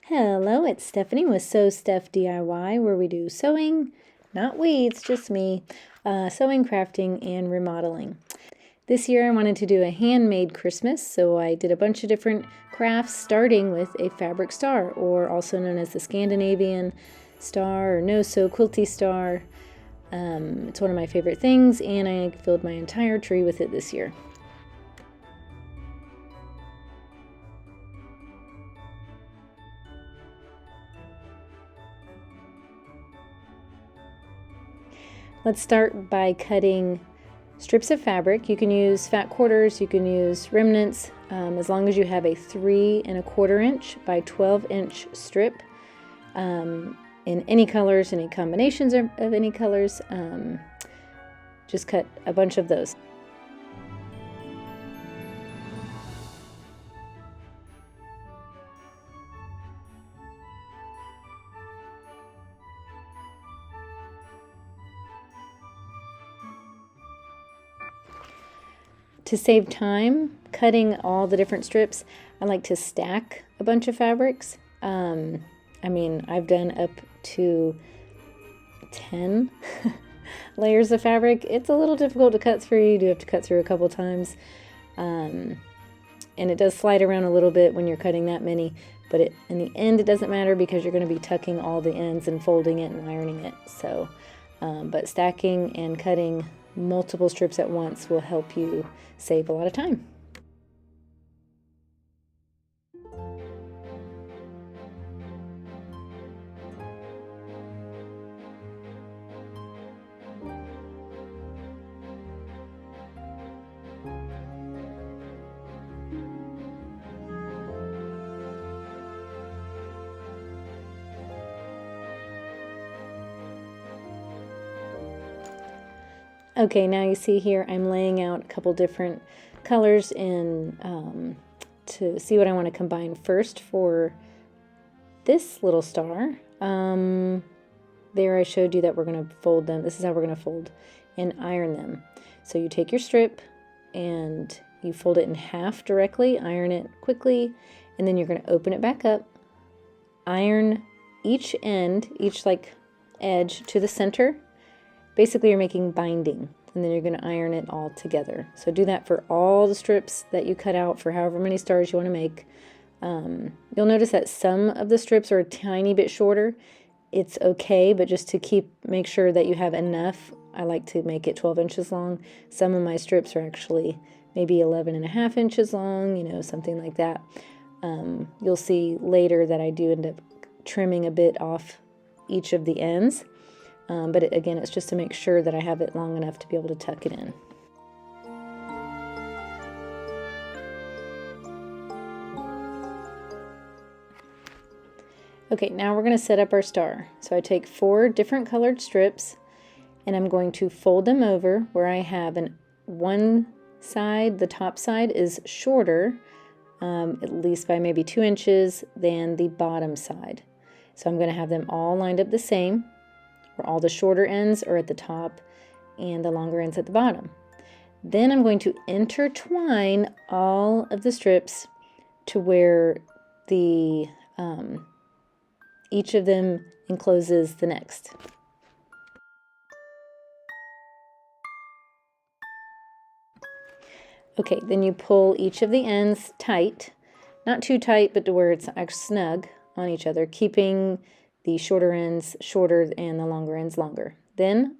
Hello, it's Stephanie with Sew Steph DIY, where we do sewing, not weeds, just me, sewing, crafting, and remodeling. This year I wanted to do a handmade Christmas, so I did a bunch of different crafts, starting with a fabric star, or also known as the Scandinavian star or no-sew quilty star. It's one of my favorite things, and I filled my entire tree with it this year. Let's start by cutting strips of fabric. You can use fat quarters, you can use remnants, as long as you have a 3 1/4 inch by 12 inch strip in any colors, any combinations of any colors. Just cut a bunch of those. To save time cutting all the different strips, I like to stack a bunch of fabrics. I've done up to 10 layers of fabric. It's a little difficult to cut through. You do have to cut through a couple times. And it does slide around a little bit when you're cutting that many, but in the end it doesn't matter because you're going to be tucking all the ends and folding it and ironing it. So, but stacking and cutting multiple strips at once will help you save a lot of time. Okay, now you see here I'm laying out a couple different colors in to see what I want to combine first for this little star. There I showed you that we're going to fold them. This is how we're going to fold and iron them. So you take your strip and you fold it in half directly, iron it quickly, and then you're going to open it back up, iron each end, each edge to the center. Basically, you're making binding, and then you're going to iron it all together. So do that for all the strips that you cut out for however many stars you want to make. You'll notice that some of the strips are a tiny bit shorter. It's okay, but just to make sure that you have enough, I like to make it 12 inches long. Some of my strips are actually maybe 11.5 inches long, something like that. You'll see later that I do end up trimming a bit off each of the ends. But again, it's just to make sure that I have it long enough to be able to tuck it in. Okay, now we're going to set up our star. So I take 4 different colored strips and I'm going to fold them over where I have one side, the top side is shorter, at least by maybe 2 inches than the bottom side. So I'm going to have them all lined up the same, where all the shorter ends are at the top and the longer ends at the bottom. Then I'm going to intertwine all of the strips to where each of them encloses the next. Okay, then you pull each of the ends tight, not too tight, but to where it's actually snug on each other, keeping the shorter ends shorter and the longer ends longer. Then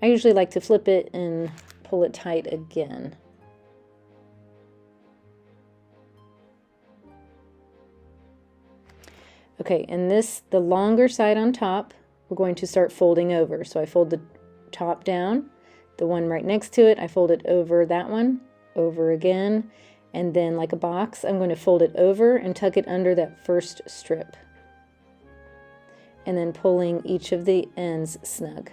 I usually like to flip it and pull it tight again. Okay, and the longer side on top, we're going to start folding over. So I fold the top down, the one right next to it, I fold it over that one, over again, and then like a box, I'm going to fold it over and tuck it under that first strip. And then pulling each of the ends snug.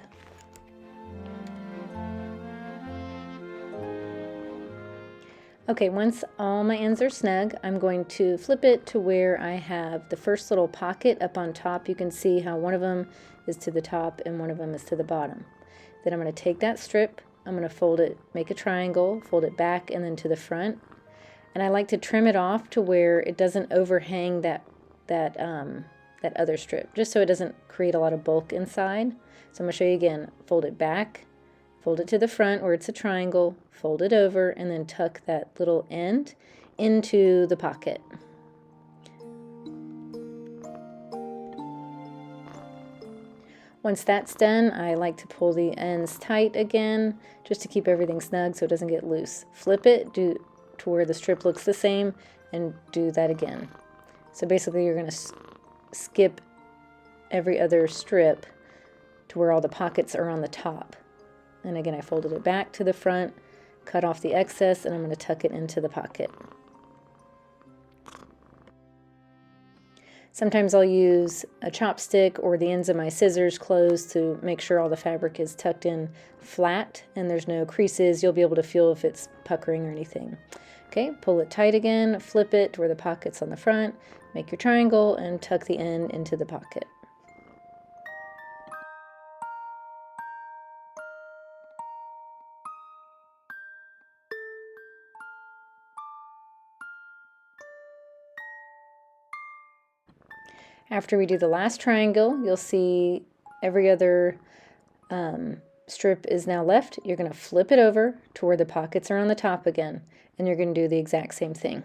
Okay, once all my ends are snug, I'm going to flip it to where I have the first little pocket up on top. You can see how one of them is to the top and one of them is to the bottom. Then I'm going to take that strip, I'm going to fold it, make a triangle, fold it back and then to the front. And I like to trim it off to where it doesn't overhang that that that other strip, just so it doesn't create a lot of bulk inside. So I'm going to show you again. Fold it back, fold it to the front where it's a triangle, fold it over, and then tuck that little end into the pocket. Once that's done, I like to pull the ends tight again, just to keep everything snug so it doesn't get loose. Flip it, do to where the strip looks the same, and do that again. So basically you're going to skip every other strip to where all the pockets are on the top. And again, I folded it back to the front, cut off the excess, and I'm going to tuck it into the pocket. Sometimes I'll use a chopstick or the ends of my scissors closed to make sure all the fabric is tucked in flat and there's no creases. You'll be able to feel if it's puckering or anything. Okay, pull it tight again, flip it to where the pocket's on the front, make your triangle, and tuck the end into the pocket. After we do the last triangle, you'll see every other strip is now left. You're going to flip it over to where the pockets are on the top again, and you're going to do the exact same thing.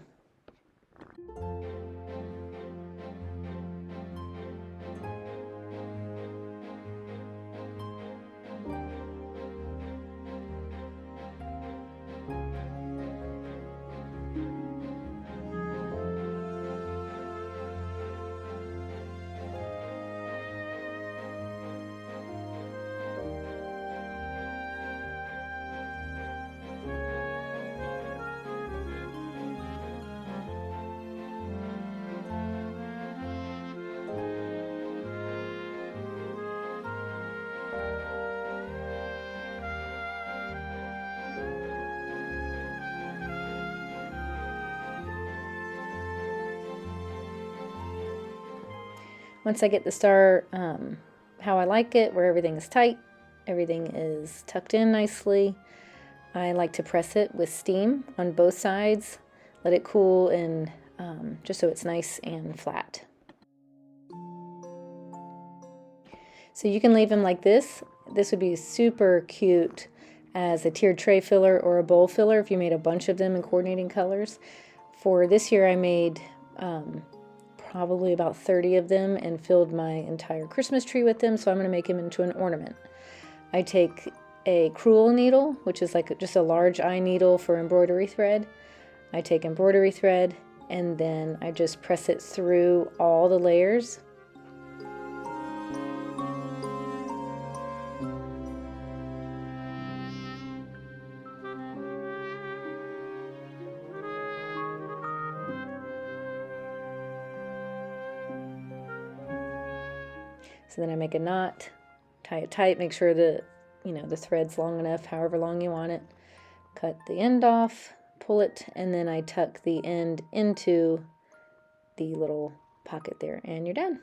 Once I get the star how I like it, where everything is tight, everything is tucked in nicely, I like to press it with steam on both sides, let it cool, and just so it's nice and flat. So you can leave them like this. This would be super cute as a tiered tray filler or a bowl filler if you made a bunch of them in coordinating colors. For this year I made probably about 30 of them and filled my entire Christmas tree with them, so I'm going to make them into an ornament. I take a Crewel needle, which is like just a large eye needle for embroidery thread. I take embroidery thread and then I just press it through all the layers. So then I make a knot, tie it tight, make sure the thread's long enough, however long you want it. Cut the end off, pull it, and then I tuck the end into the little pocket there, and you're done.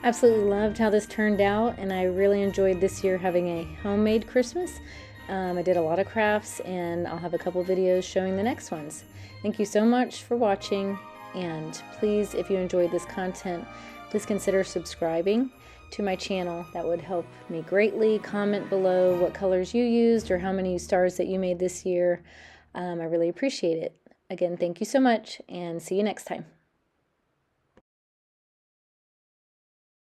Absolutely loved how this turned out, and I really enjoyed this year having a homemade Christmas. I did a lot of crafts, and I'll have a couple videos showing the next ones. Thank you so much for watching, and please, if you enjoyed this content, please consider subscribing. to my channel. That would help me greatly. Comment below what colors you used or how many stars that you made this year. I really appreciate it. Again, thank you so much, and see you next time.